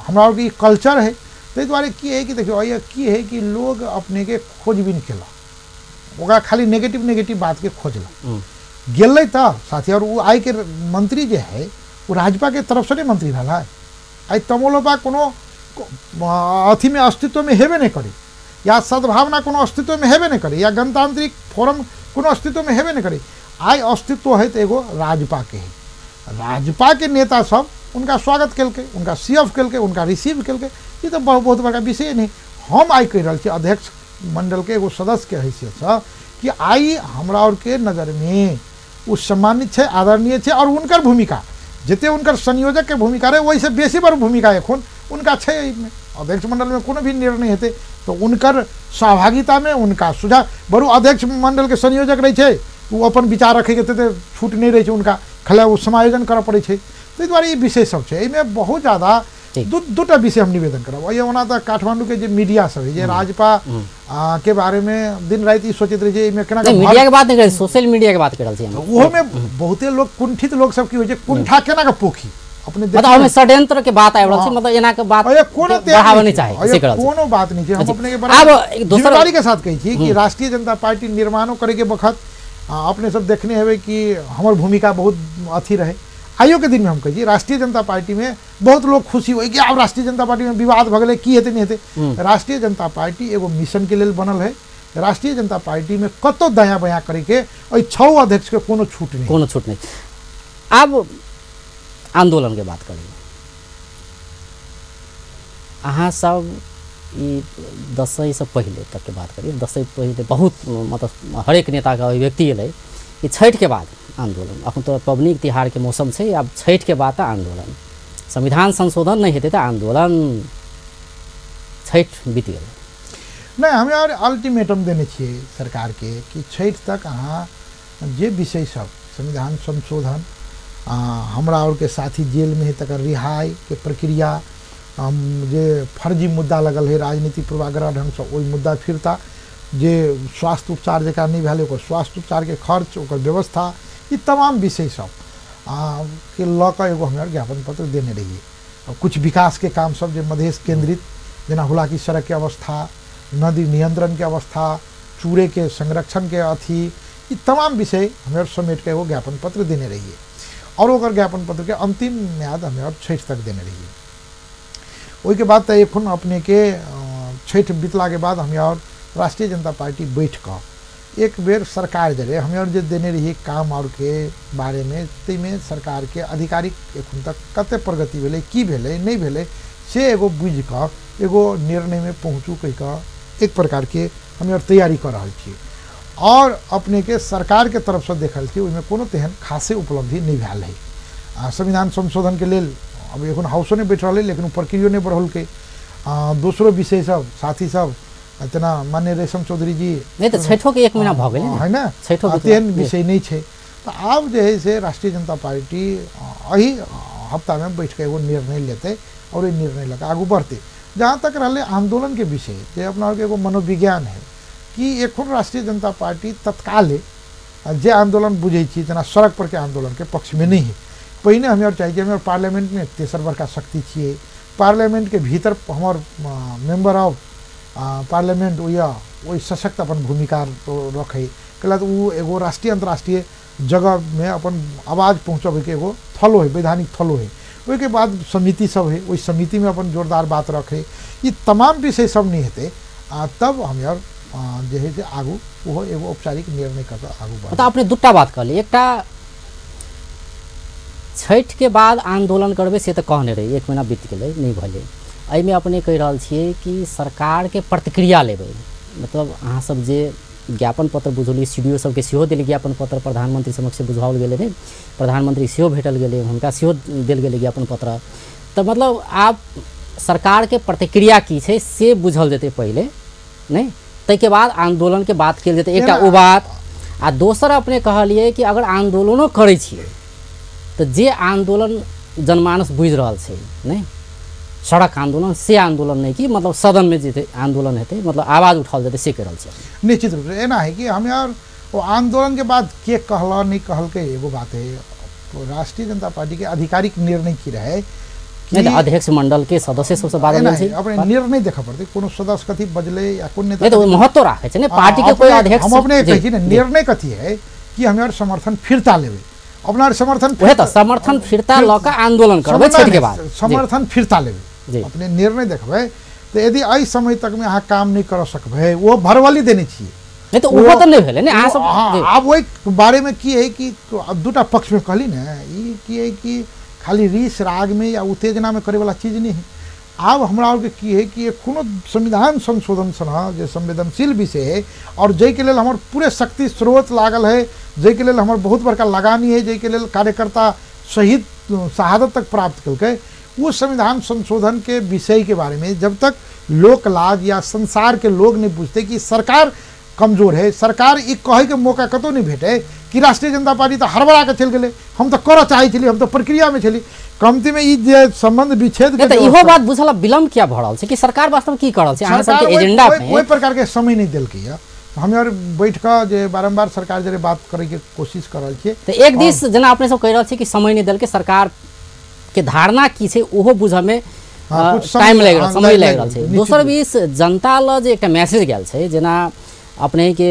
हमरा और की कल्चर है। ताहि दुआरे की है कि देखियो ये की है कि लोग अपने के खोजबीन केला, ओकरा खाली नेगेटिव बात के खोजला गेलै त साथी। और वो आई के मंत्री जे है वो राजपा के तरफ से नहीं मंत्री रहा है। आई तमोलोपा कोनो अथी में अस्तित्व में हेबे नहीं करे, या सद्भावना कोनो अस्तित्व में हेबे नहीं करे, या गणतांत्रिक फोरम कोनो अस्तित्व में हेबे नहीं करे। आई अस्तित्व है तो एगो राजपा के है। राजपा के नेता सब उनका स्वागत केलकै, उनका सीएफ केलकै, उनका रिसीव केलकै। ये तो बहुत बड़ा विषय नहीं। हम आई कह रहा छी अध्यक्ष मंडल के एगो सदस्य के हैसियत से कि आई हमरा और के नजर में उ सम्मानित है, आदरणीय है और उनकर भूमिका जते उनकर संयोजक के भूमिका रहे वैसे बेसी बड़ भूमिका एखन उनका है। एहिमे अध्यक्ष मंडल में कोनो भी निर्णय हेतै तो उनकर सहभागिता में उनका सुझाव बड़ू अध्यक्ष मंडल के संयोजक रहे छै वो अपन विचार रखे के तो छूट नहीं रहे उनका खाली वो समायोजन करऽ पड़े छै। ताहि दुआरे ई विषय सब छै, एहिमे बहुत ज़्यादा दूटा विषय हम निवेदन करब। ये ओना तो काठमांडू के जे मीडिया सब है जे राजपा के बारे में दिन रात ई सोचैत रहे जे केना मीडिया के बात नहीं करे, सोशल मीडिया के बात कर रहल छी हम। ओहो में बहुते लोग कुंठित लोग सब की होय छै कुंठा केना के पोखी अपने मतलब हमें षड्यंत्र के बात आबि रहल छै, मतलब एना के बात बढ़ावा नहीं चाहे से करल कोनो बात नहीं छै। हम अपने के बराबर जिम्मेदारी के साथ कहै छी कि राष्ट्रीय जनता पार्टी निर्माणो करे के वक्त अपने सब देखने हेबै कि हमर भूमिका बहुत अथी रहे। आइयो के दिन में हम कही राष्ट्रीय जनता पार्टी में बहुत लोग खुशी हो कि अब राष्ट्रीय जनता पार्टी में विवाद भ गए की हेतै नहीं हेतै। राष्ट्रीय जनता पार्टी एगो मिशन के लेल बनल है। राष्ट्रीय जनता पार्टी में कतो दायां बायां करे के 6 अध्यक्ष के कोनो छूट नहीं। अब आंदोलन के बात करिए, अहाँ सब ई दशई से पहले तक के बात करिए। दशई पहले बहुत मतलब हरेक नेता का अभिव्यक्ति अलै कि छठ के बाद आंदोलन, अखन तो पबनी तिहार के मौसम है, अब छठ के बाद आंदोलन, संविधान संशोधन नहीं हेतै तो आंदोलन, छठ बीत गए नहीं। हमें और अल्टीमेटम देने छिए सरकार के कि छठ तक अहाँ जे विषय सब संविधान संशोधन हमरा और के साथी जेल में है तक रिहाई के प्रक्रिया, जे फर्जी मुद्दा लगल है राजनीतिक पूर्वाग्रह ढंग से वही मुद्दा फिरता, जे स्वास्थ्य उपचार जकरा नहीं भेल ओकर स्वास्थ्य उपचार के खर्च ओकर व्यवस्था, ये तमाम विषय सब के लऽ एगो हमें ज्ञापन पत्र देने रहिए। कुछ विकास के काम सब जो मधेश केंद्रित जेना हुलाकी सड़क के अवस्था, नदी नियंत्रण के अवस्था, चूड़े के संरक्षण के अथी, ये तमाम विषय हमें समेट के एगो ज्ञापन पत्र देने रहिए और ओकर ज्ञापन पत्र के अंतिम म्याद हमें और छठ तक देने रहिए। वही के बाद तो एखन अपने के छठ बीतला के बाद हमें और राष्ट्रीय जनता पार्टी बैठ कर एक बेर सरकार जरे हमें और जो देने रहिए काम और के बारे में तैमें सरकार के आधिकारिक एखन तक कते प्रगति भेलै की भेलै नहीं भेलै से एगो बुझ कर एगो निर्णय में पहुँचू कह कर एक प्रकार के हमें और तैयारी कर रहा छी। और अपने के सरकार के तरफ से देखल छी ओहिमे कोनो तेहन खासे उपलब्धि नहीं भेल है। संविधान संशोधन के लेल अब एखन हाउसो नहीं बैठ रहा है लेकिन प्रक्रिया नहीं बढ़ल के। दूसरो विषय सब साथी सब इतना मान्य रेशम चौधरी जी नहीं तो छठो के 1 महीना भ गेलै है ना, तेहन विषय नहीं है। तो आब जो है से राष्ट्रीय जनता पार्टी अही हफ्ता में बैठ के एगो निर्णय लेते और ये निर्णय लेकर आगू बढ़ते। जहाँ तक रहे आंदोलन के विषय जे अपना एगो मनोविज्ञान है कि एखन राष्ट्रीय जनता पार्टी तत्काले जे आंदोलन बुझे जना सड़क पर के आंदोलन के पक्ष में नहीं है। पहिने हमें और चाहिए हमें पार्लियामेंट में तेसर बड़का शक्ति छे, पार्लियामेंट के भीतर हमार मेंबर ऑफ पार्लियामेंट वही सशक्त अपन भूमिका रखे कल तो वो एगो राष्ट्रीय अंतर्राष्ट्रीय जगह में अपन आवाज़ पहुँचाबे के एगो थलो है, वैधानिक थलो है। वही के बाद समिति सब है, वही समिति में अपन जोरदार बात रखे। ये तमाम विषय सब नहीं हेते तब हमें और जे है से आगू वो एगो औपचारिक निर्णय कर आगू बढ़। मतलब अपने दूटा बात कहली, एकटा छठ के बाद आंदोलन करबे से तो कहने रही 1 महीना बीत गए नहीं भले। एहिमे अपने कह रहा छिए कि सरकार के प्रतिक्रिया लेबै, मतलब अहाँ सब जे ज्ञापन पत्र बुझलिए सीडीओ सबके सेहो देल ज्ञापन पत्र प्रधानमंत्री समक्ष बुझाओल गेलै ने, प्रधानमंत्री सेहो भेटल गेलै, हुनका सेहो देल गेलै ज्ञापन पत्र। तो मतलब आप सरकार के प्रतिक्रिया की छै से बुझल जेतै पहले नहीं, तै के बाद आंदोलन के बात कल जेतै। एकटा ओ बात आ दोसर अपने कहलिए कि अगर आंदोलनो करै छियै तो जे आंदोलन जनमानस बुझ रहल छै नहीं, सड़क आंदोलन से आंदोलन नहीं कि मतलब सदन में जे आंदोलन हेतै मतलब आवाज़ उठाओल जेतै से कह रहल छै। निश्चित रूप से एना है कि हमें और वो आंदोलन के बाद के कहला नहीं कहल के एगो बात है। तो राष्ट्रीय जनता पार्टी के आधिकारिक निर्णय की रहे नहीं तो अध्यक्ष मंडल के सदस्य सबसे बात अपने निर्णय देखा पड़ते कोनो सदस्य कथी बजले या कोन नेता तो महत्व राखे छै ने पार्टी के कोई अध्यक्ष हम अपने कही ना निर्णय कथी है कि हमें और समर्थन फिरता लेवे अपना समर्थन वह तो समर्थन फिरता लौका आंदोलन करबे छठ के बाद समर्थन फिरता लेवे अपने निर्णय देखबे तो यदि एहि समय तक में अहाँ काम नहीं कर सकबे वो भरवाली देने चाहिए नहीं तो वो तो नहीं भेले ने अहाँ सब अब वही बारे में की है कि दूटा पक्ष में कहली ना ई की है कि खाली रीस राग में या उत्तेजना में करे वाला चीज नहीं है। आब हमरा आरके की है कि कोनो संविधान संशोधन सन जे संवेदनशील विषय है और जै के लेल हमर पूरे शक्ति स्रोत लागल है, जै के लेल हमर बहुत बड़का लगानी है, जै के लेल कार्यकर्ता शहीद शहादत तक प्राप्त कल, वो संविधान संशोधन के विषय के बारे में जब तक लोक लाज या संसार के लोग नहीं पूछते कि सरकार कमजोर है, सरकार ई कहे के मौका कतो नहीं भेटे कि राष्ट्रीय जनता पार्टी तो हड़बड़ा के चल गए, हम तो कर चाहे छली, हम तो प्रक्रिया में छली, कमती में ई जे संबंध विच्छेद के इहो बात बुझला विलम्ब क्या भ रहल छै कि सरकार वास्तव में की कर रहल छै, अहाँ सबके एजेंडा में कोई प्रकार के समय नहीं देलकै या। हम यार बैठ के जे बारंबार सरकार जरे बात करे के कोशिश कर रहल छियै, तो एक दिस जेना अपने सब कह रहल छी कि समय नहीं देलकै, सरकार के धारणा की छै ओहो बुझ में टाइम लागि रहल, समय लागि रहल छै। दोसर बीच जनता ल जे एकटा मैसेज गेल छै, जेना अपने के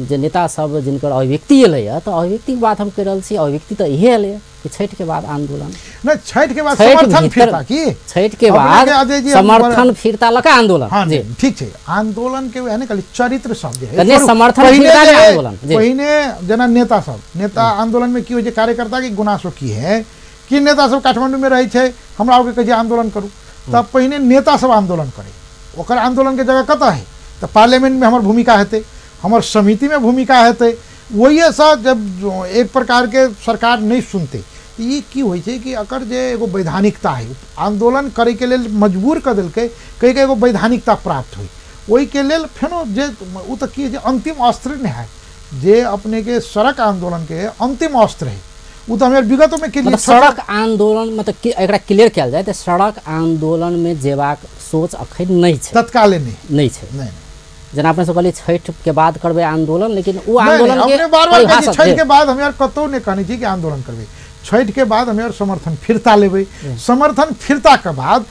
जे नेता सब जिनकर अभिव्यक्ति एलैया, तो अभिव्यक्ति के बात हम कह रहल छी, अभिव्यक्ति तो इहे एलैया कि छठ के बाद आंदोलन, नहीं छठ के बाद समर्थन फिरता की, छठ के बाद समर्थन फिरता लका आंदोलन। हाँ जी ठीक है, आंदोलन के यानी खाली चरित्र सब जे है समर्थन फिरता के आंदोलन पहिने जना नेता सब, नेता आंदोलन में की होय छै, कार्यकर्ता के गुनासो की है कि नेता सब काठमांडू में रहै छै, हमरा आगे कहे आंदोलन करू, तब पहिने नेता सब आंदोलन करे, ओकर आंदोलन के जगह कतऽ है, तो पार्लियामेंट में हमर भूमिका हेतै, हमर समिति में भूमिका हेतै, वही सा जब एक प्रकार के सरकार नहीं सुनते, ये की होय छै कि अकर जे एगो वैधानिकता है, आंदोलन करे के लेल मजबूर कर देलकै, कई के एगो वैधानिकता प्राप्त हुई, वही के लेल फेनो जे उ तो की अंतिम अस्त्र नहीं है, जे अपने के सड़क आंदोलन के अंतिम अस्त्र है, वो तो हमारे विगतों में मतलब सड़क आंदोलन मतलब एकरा क्लियर किया जाए तो सड़क आंदोलन में जेबाक सोच अखन नहीं छै, तत्काले नहीं छै, नहीं जना अपने सब कहलिए छठ के बाद करबे आंदोलन, लेकिन वो आंदोलन के हमने बार-बार कही छठ के बाद हम यार कतो ने कहनी छी कि आंदोलन करबे, छठ के बाद हम यार समर्थन फिरता लेबे, समर्थन फिरता के बाद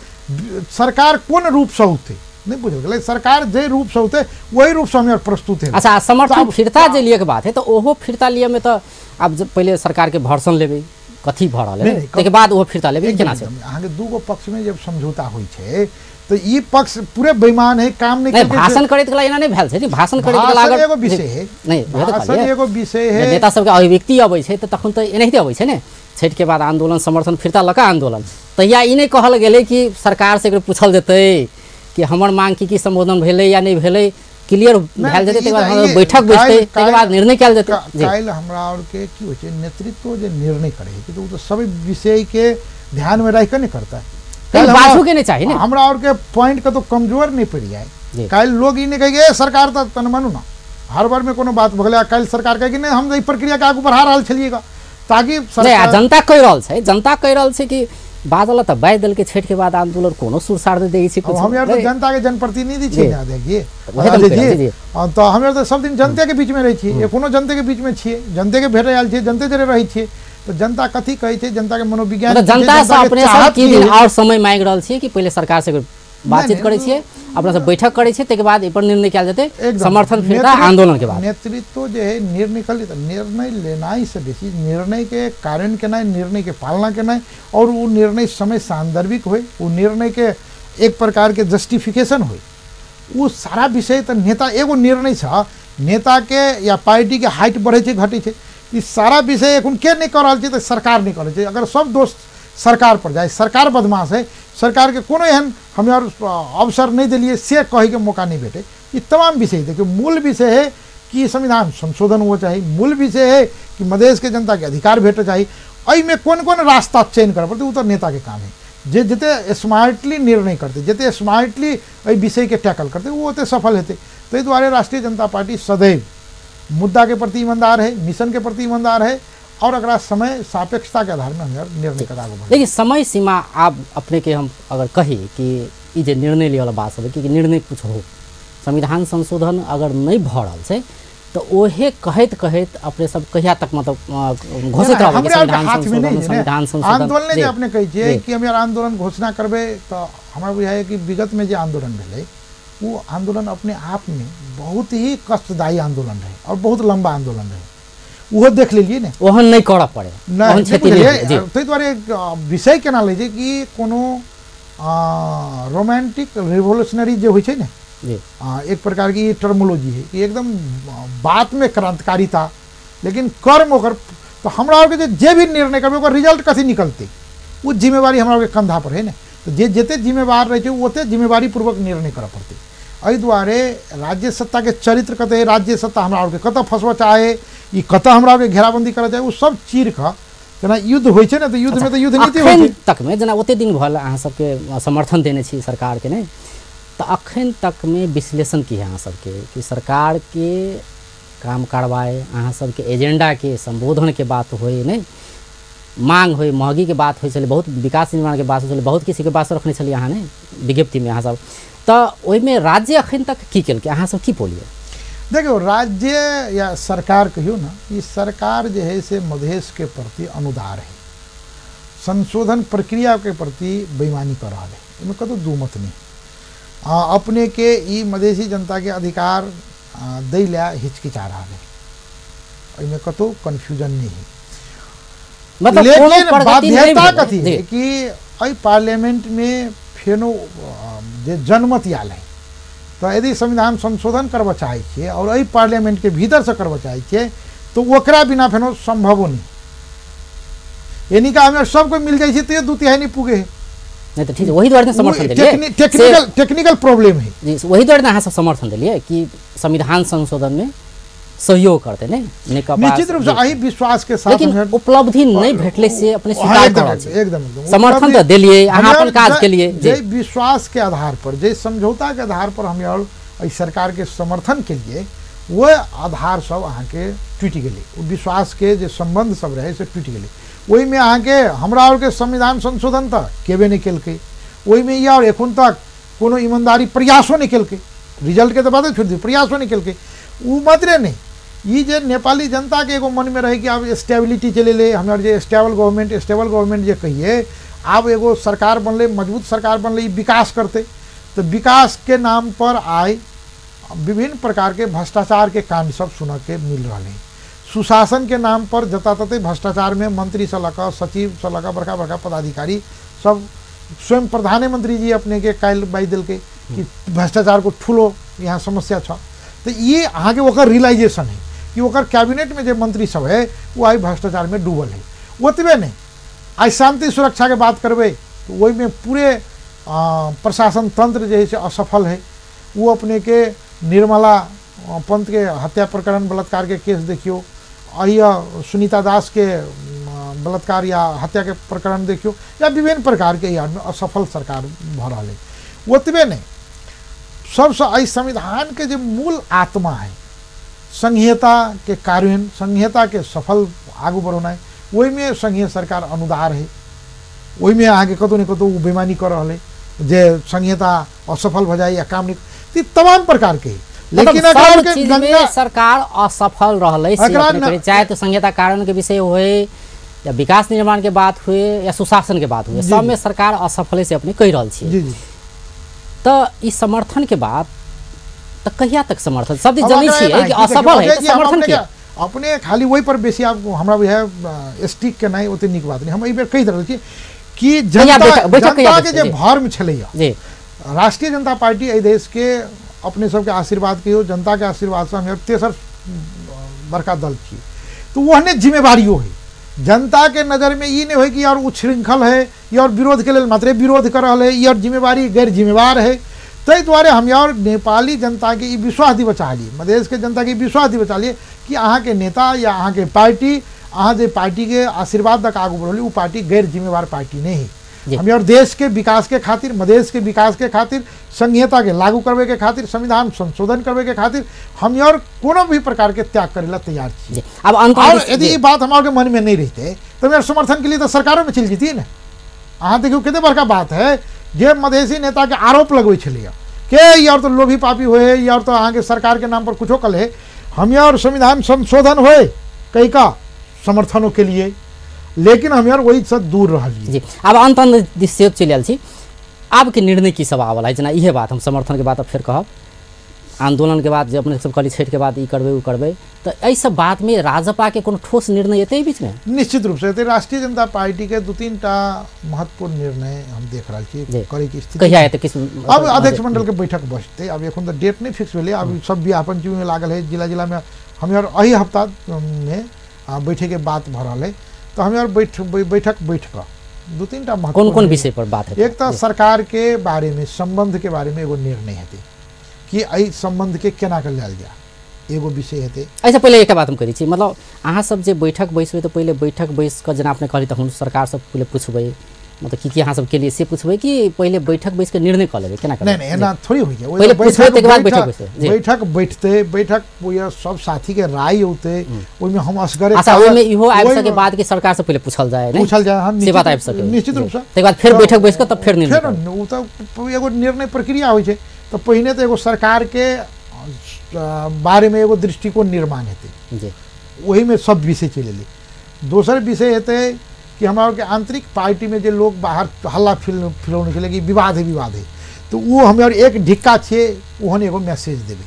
सरकार कोन रूप से होते नहीं बुझल गेलै, सरकार जे रूप से होते वही रूप से हम यार प्रस्तुत है। अच्छा समर्थन फिरता जे लिए के बात है, तो ओहो फिरता लिए में तो अब पहले सरकार के भर्सन लेबे कथी भ रहल है, तके बाद वो फिरता लेबे केना छै, अहाँ के दूगो पक्ष में जब समझौता होई छै तो ई पक्ष पूरे बेईमान है, काम नहीं करते, भाषण करैत कला एना नहीं भेल छै, भाषण करैत कला अगर एगो विषय है, नहीं भाषण एगो विषय है, नेता सब के अभिव्यक्ति अबै छै त तखन त एनाहिते अबै छै ने, छठ के बाद आंदोलन समर्थन फिरता लका आंदोलन, तहिया ई नहीं कहल गेलै कि सरकार से पूछल जेतै कि हमर मांग की संबोधन भेलै या नहीं भेलै, क्लियर भेल जेतै, तकर बाद बैठक बैठतै, तकर बाद निर्णय कयल जेतै। काल्हि हमरा और के की होय छै, नेतृत्व जे निर्णय करे है तो सब विषय के ध्यान में रख के नहीं करता है, बाजू के नहीं चाहिए ना, हमरा और के पॉइंट का तो कमजोर नहीं पड़ जाए, कल लोग ई नहीं कहे सरकार तो तन मानू ना, हर बार में कोनो बात भगले, कल सरकार कहे कि नहीं हम प्रक्रिया के आगू बढ़ा रहा छलिएगा, ताकि जनता कह रहल छै, जनता कह रहल छै कि बादल त बाय दल के छठ के बाद आंदोलन कोनो सुर सार दे दै छै, कुछ हम यार तो जनता के जनप्रतिनिधि छी ना, देखिए तो हम यार तो सब दिन जनता के बीच में रही छी, कोनो जनता के बीच में छिए, जनते के भेट आयल छी, जनते जरे रही छी, तो जनता कथी कहै छै, जनता के मनोविज्ञान, जनता से अपने सब की दिन और समय मांग रहल छी कि पहले सरकार से बातचीत करै छियै, अपना सब बैठक करै छियै, तके बाद एपर निर्णय कयल जेतै, समर्थन फिरता आंदोलन के बाद नेतृत्व जे है निर्णय लेनाई से बेसी निर्णय के कारण के नहीं, निर्णय के पालना के नहीं, और वो निर्णय समय सांदर्भिक होय, वो निर्णय के एक प्रकार के जस्टिफिकेशन होय, वो सारा विषय तो नेता एगो निर्णय छ, नेता के या पार्टी के हाइट बढ़े छै घटे छै, ई सारा विषय एखन के नहीं कर रहल छै, तो सरकार नहीं करे छै, अगर सब दोष सरकार पर जाए, सरकार बदमाश है, सरकार के कोनो एहन हम यार अवसर नहीं दिलिए से कहे के मौका नहीं भेटे, ये तमाम विषय देखिए, मूल विषय है कि संविधान संशोधन हो चाहिए, मूल विषय है कि मधेश के जनता के अधिकार भेटे चाहिए, अई में कौन कौन रास्ता चयन कर पड़ते, वो तो नेता के काम है, जे जिते स्मार्टली निर्णय करते, जिते स्मार्टली अई विषय के टैकल करते वो ओते सफल हेते। तो द्वारे राष्ट्रीय जनता पार्टी सदैव मुद्दा के प्रति ईमानदार है, मिशन के प्रति ईमानदार है, और अगर समय सापेक्षता के आधार में हम निर्णय करा। लेकिन समय सीमा आप अपने के हम अगर कही कि ये जो निर्णय लिया बात सब कि निर्णय कुछ हो, संविधान संशोधन अगर नहीं भ रहा है तो ओहे कहत कहत अपने सब कहिया तक मतलब घोषित रहबे संविधान संशोधन आंदोलन जे अपने कहि छै कि हम यार आंदोलन घोषणा करबे, तो हमरा बुझाय कि विगत में जे आंदोलन भेलै वो आंदोलन अपने आप में बहुत ही कष्टदायी आंदोलन रहे और बहुत लंबा आंदोलन रहे, वो देख लीजिए ने, ओहन नहीं करऽ पड़े, ओहन क्षति नहीं। तै द्वारे विषय केना लै छै कि कोनो रोमांटिक रिवोल्यूशनरी जे होइ छै ने, एक प्रकार की टर्मोलॉजी है कि एकदम बात में क्रांतिकारिता, लेकिन कर्म ओकर, तो हमरा के जे भी निर्णय करबे ओकर रिजल्ट कथी निकलते वो जिम्मेवारी हमरा के कंधा पर है ने, तो जे जते जिम्मेवार रहे ओते जिम्मेवारी पूर्वक निर्णय करऽ पड़तै। एहि दुआरे राज्य सत्ता के चरित्र कते राज्य सत्ता हमरा आर के कतऽ फंसबऽ चाहे, ई कतऽ हमरा के घेराबंदी करऽ चाहे, ओ सब चीर कऽ जेना युद्ध होइ छै ने, तऽ युद्ध में तऽ युद्ध नीति होइ छै। अखन तक में जेना ओते दिन भल अहाँ सबके समर्थन देने छी सरकार के नहीं, तो अखन तक में विश्लेषण की है अहाँ सबके कि सरकार के काम करवाए, अहाँ सबके एजेंडा के संबोधन के बात होए नहीं, मांग होए, महगी के बात हो चले, बहुत विकास निर्माण के बात हो चले, बहुत किसी के बात रखने चलिए अहाँ नहीं विज्ञप्ति में अहाँ सब, तो ओहिमे राज्य अखन तक की केलकै अहाँ सब की बोलिए? देखियो राज्य या सरकार कहियो ना, ये सरकार जो है से मधेश के प्रति अनुदार है, संशोधन प्रक्रिया के प्रति बेईमानी कर रहा है, इनमें कतो दू मत नहीं। अपने के ई मधेसी जनता के अधिकार दै ला हिचकिचा रहा है, इनमें कतो कन्फ्यूजन नहीं है। मतलब लेकिन बाध्यता कथी है कि अई पार्लियामेंट में फेनो जे जनमत आयल है, तो यदि संविधान संशोधन करबऽ चाहे छियै और अई पार्लियामेंट के भीतर से करबऽ चाहे छियै तो ओकरा बिना फेनो संभवो नहीं, यानी कि हमें सबको मिल जाए तो 2/3 नहीं पुगे है। नहीं तो ठीक है, वही द्वारे समर्थन दिलिए, टेक्निकल प्रॉब्लम है जी, वही द्वारे अहाँ सब समर्थन दिलिए कि संविधान संशोधन में सहयोग करते नहीं, निश्चित रूप से अही विश्वास के साथ। लेकिन उपलब्धि नहीं भेटले से अपने स्वीकार करल छै, एकदम समर्थन तो दिलिए अहाँ अपन काज के लिए, जे विश्वास के आधार पर, जे समझौता के आधार पर हम और सरकार के समर्थन के लिए वो आधार सब अहाँ के टूट गेलै, विश्वास के जे संबंध सब रहे से टूट गेलै। ओहि में अहाँ के हमरा और के संविधान संशोधन तक केबे नहीं केलकै, ओहि में या एखन तक कोनो ईमानदारी प्रयासो नहीं केलकै, रिजल्ट के तो बात छोड़ दी, प्रयासो नहीं केलकै। उ मात्रे नहीं, ये जे नेपाली जनता के एगो मन में रहे कि अब स्टेबिलिटी चले ले, हमारे जे स्टेबल गवर्नमेंट जे कहिए, अब एगो सरकार बनले, मजबूत सरकार बनले, विकास करते, तो विकास के नाम पर आए विभिन्न प्रकार के भ्रष्टाचार के कांड सब सुन के मिल रहा है। सुशासन के नाम पर जता तते भ्रष्टाचार में मंत्री से लगा, सचिव से लगा, बड़का बड़का पदाधिकारी सब, स्वयं प्रधानमंत्री जी अपने के कायल बाई दिल के कि भ्रष्टाचार को ठूलो यहाँ समस्या छ। तो ये अहाँ के ओकर रियलाइजेशन है कि ओकर कैबिनेट में जो मंत्री सब है वो आई भ्रष्टाचार में डूबल है। ओतबे नहीं, आज शांति सुरक्षा के बात करबे तो वही में पूरे प्रशासन तंत्र जो है से असफल है। वो अपने के निर्मला पंत के हत्या प्रकरण बलात्कार के केस देखियो, सुनीता दास के बलात्कार या हत्या के प्रकरण देखियो, या विभिन्न प्रकार के यार में असफल सरकार भ रहा है। ओतबे नहीं, सबसे संविधान के जो मूल आत्मा है संघीयता के कार्यान्वयन, संघीयता के सफल आगू बढ़ाना, वही में संघीय सरकार अनुदार है, वही में आगे कतौ न कतौ बेईमानी कर रहा है, जे संघीयता असफल हो जाए या काम नहीं, तमाम प्रकार के। लेकिन अगर के गंगा सरकार असफल रहले से, चाहे तो संघीयता कानून के विषय होए या विकास निर्माण के बात हुए या सुशासन के बात हुए, सब में सरकार असफल से अपने कह रहा है। तो इस समर्थन के बाद तो कहिया तक समर्थन सब जानी छिए कि असफल है, तो समर्थन के अपने खाली वही पर बेसी आप हमरा भी है स्टिक के नहीं ओते निक बात नहीं। हम एहि बेर कहि रहल छी कि जनता के जे भर्म छलैया, राष्ट्रीय जनता पार्टी एहि देश के अपने सबके आशीर्वाद के, जनता के आशीर्वाद से हम तेसर बड़का दल छी, तो वहने जिम्मेवारियों है। जनता के नज़र में ये नहीं हो कि यार उच्छृंखल है, यार विरोध के लिए मात्र विरोध कर रहा है, यार जिम्मेवारी गैर जिम्मेवार है। तै द्वारे हम यार नेपाली जनता के विश्वास दिवऽ चाहलिए, मधेश के जनता के विश्वास दिवऽ चाहलिए कि अहाँ के नेता या अहाँ के पार्टी, अहाँ जे पार्टी के आशीर्वाद तक आगू बढ़ली, वो पार्टी गैर जिम्मेवार पार्टी नहीं है। हम यार देश के विकास के खातिर, मधेश के विकास के खातिर, संघीयता के लागू करवे के खातिर, संविधान संशोधन करवे के खातिर हम यार कोनो भी प्रकार के त्याग करेला तैयार छी। अब यदि ये बात हमारे मन में नहीं रहते तो मेरे समर्थन के लिए तो सरकारों में चल जीती ना। अहाँ देखियो कते बड़का बात है, जे मधेसी नेता के आरोप लगवे छलिए के यार तो लोभी पापी होए, यार तो अहाँ के सरकार के नाम पर कुछो कल है, हम यार संविधान संशोधन होए कई का समर्थनों के लिए, लेकिन हम यार वही सब दूर रहिए। जी अब अंत दिशा चल छी, अब के निर्णय की सब आवला है, जना इहे बात हम समर्थन के बात अब फिर कहब, आंदोलन के बाद जो अपने सब कहली छठ के बाद ई करबे उ करबे, तो ऐ सब बात में राजपा के कोनो ठोस निर्णय एते बीच में? निश्चित रूप से राष्ट्रीय जनता पार्टी के 2-3 टा महत्वपूर्ण निर्णय हम देख रहा छी करे की स्थिति कहिया एते किस अब अध्यक्ष मंडल के बैठक बसते, अब एखन तो डेट नहीं फिक्स भेले, अब सब विज्ञापन चीज में लागल है, जिला जिला में हम यार अही हफ्ता में बैठे के बात भ रहा है। तो हम यार बैठक बैठ दू तीन टा कौन कौन विषय पर बात है? एक तो सरकार के बारे में संबंध के बारे में एगो निर्णय हेतै कि एहि संबंध के केना कल जायल जाए, एगो विषय हेतै। ऐसे पहले एक बात हम करी छी, मतलब अहाँ सब जे बैठक बैसबै तो पहले बैठक बैस कर जना आपने कहली तो हम सरकार सब पहले पूछबै, मतलब की अहाँ सब के लिए से पूछबै कि पहले बैठक बैस के निर्णय कर लेबै केना करबै? नहीं एना थोड़ी होइ छै, पहले पूछबै तकर बाद बैठक बैसबै। बैठक बैठते बैठक वो सब साथी के राय होते ओइमे हम असगरे अच्छा ओइमे इहो आबि सके बाद के सरकार से पहले पूछल जाए नहीं, पूछल जाए हम से बात आबि सके निश्चित रूप से। तकर बाद फिर बैठक बैस के तब फिर निर्णय फिर उ तो एगो निर्णय प्रक्रिया होइ छै। तो पहिने तो एगो सरकार के बारे में एगो दृष्टिकोण निर्माण हेतै, जी वही में सब विषय चलेली। दोसर विषय हेतै कि हमारा के आंतरिक पार्टी में जो लोग बाहर हल्ला फिलौने के लगे विवाद है, तो वो हमें और एक ढिक्का छे ओहन एगो मैसेज देवे।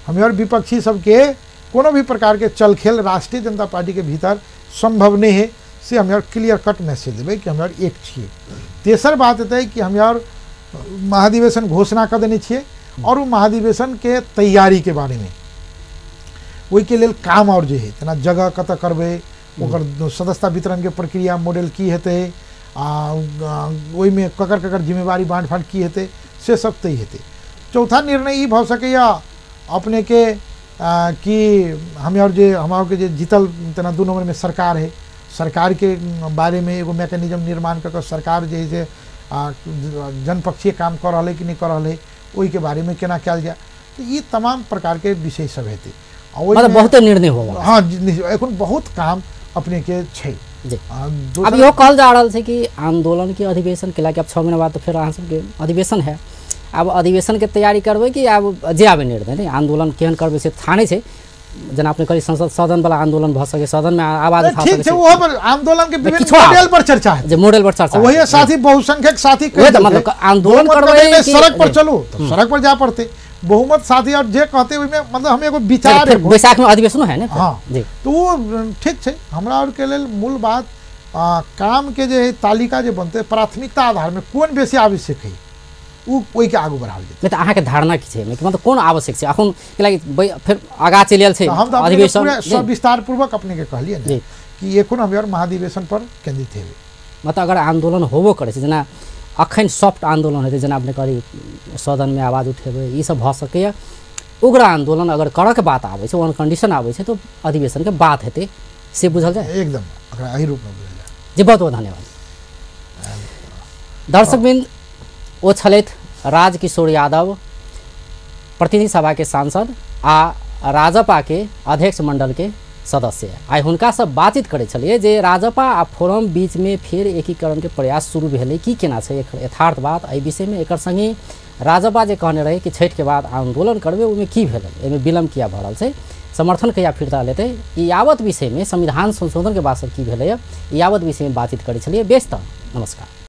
हमें और विपक्षी सबके कोनो भी प्रकार के चलखेल राष्ट्रीय जनता पार्टी के भीतर संभव नहीं है, से हमें और क्लियर कट मैसेज देवे कि हमें और एक छे। तेसर बात है कि हमें और महाधिवेशन घोषणा कर देने छे और वो महाधिवेशन के तैयारी के बारे में वही के लिए काम और जो है तना जगह कत करबे, ओकर सदस्यता वितरण के प्रक्रिया मॉडल की हेतै, वही में ककर ककर जिम्मेवारी बाँट फाँट की हेतै, से सब तय हेतै। चौथा निर्णय ई भ सकैया अपने के कि हमें और जे हमारे के जे जीतल तना 2 नंबर में सरकार है, सरकार के बारे में एगो मैकेनिज्म निर्माण कर सरकार जे है से जनपक्षीय काम कर रहा है कि नहीं कर रहा है, वही के बारे में केना कल जाए। तो ये तमाम प्रकार के विषय सब हेतै। मतलब बहुत निर्णय होगा। हाँ एखन बहुत काम अपने के छै। अब इहो कहल जा रहा है कि आंदोलन के अधिवेशन के लागे अब 6 महीना बाद तो फिर अहाँ सबके अधिवेशन है, अब अधिवेशन के तैयारी करबै कि अब जे आबे निर्णय नहीं आंदोलन केहन करबै से थाने छै, जना आपने कही संसद सदन वाला आंदोलन भ सके, सदन में आवाज उठा सके। ठीक छै, वो पर आंदोलन के विभिन्न मॉडल पर चर्चा है, जे मॉडल पर चर्चा वही साथी बहुसंख्यक साथी मतलब आंदोलन करबै कि सड़क पर चलो तो सड़क पर जा पड़ते, बहुमत साथी और जे कहते हुए मतलब हम एगो विचार है बैसाख में अधिवेशन है ना। हाँ जी, तो वो ठीक छै। हमरा और के लेल मूल बात काम के जे तालिका जे बनते प्राथमिकता आधार में कोन बेसी आवश्यक है वही के आगू बढ़ाल जेतै। तो अहाँ के धारणा की छै, मतलब कोन आवश्यक छै अखन के लागि फिर आगा चलियल छै अधिवेशन? सब विस्तार पूर्वक अपने के कहलिए ना कि एखन हम और महाधिवेशन पर केंद्रित हेबै। मतलब अगर आंदोलन होबो करे छै जना अखन सॉफ्ट आंदोलन हेतै, जना अपने करी सदन में आवाज उठेबै ई सब भ सकैया। उग्र आंदोलन अगर करक बात आबै छै, वन कंडीशन आबै छै, तो अधिवेशन के बात हेतै, से बुझल जाए एकदम अगर एही रूप में बुझल जाए। जी बहुत बहुत धन्यवाद। दर्शकबिंद ओ छलैथ राजकिशोर यादव, प्रतिनिधि सभा के सांसद आ राजपा के अध्यक्ष मंडल के सदस्य। आइ हुनका सब बातचीत करे छलिए जे राजपा आ फोरम बीच में फिर एकीकरण के प्रयास शुरू भेलै, की केना छै यथार्थ बात एहि विषय में। एकर संगे राजपा जे कहने रहे कि छठ के बाद आंदोलन करबे, ओहिमे की भेलै, एहिमे विलम्ब किया भऽ रहल छै, समर्थन कहिया फिरता लेतै, ई यावत विषय में संविधान संशोधन के बाद सब की भेलै, यावत विषय में बातचीत करे छलिए। बेस तऽ नमस्कार।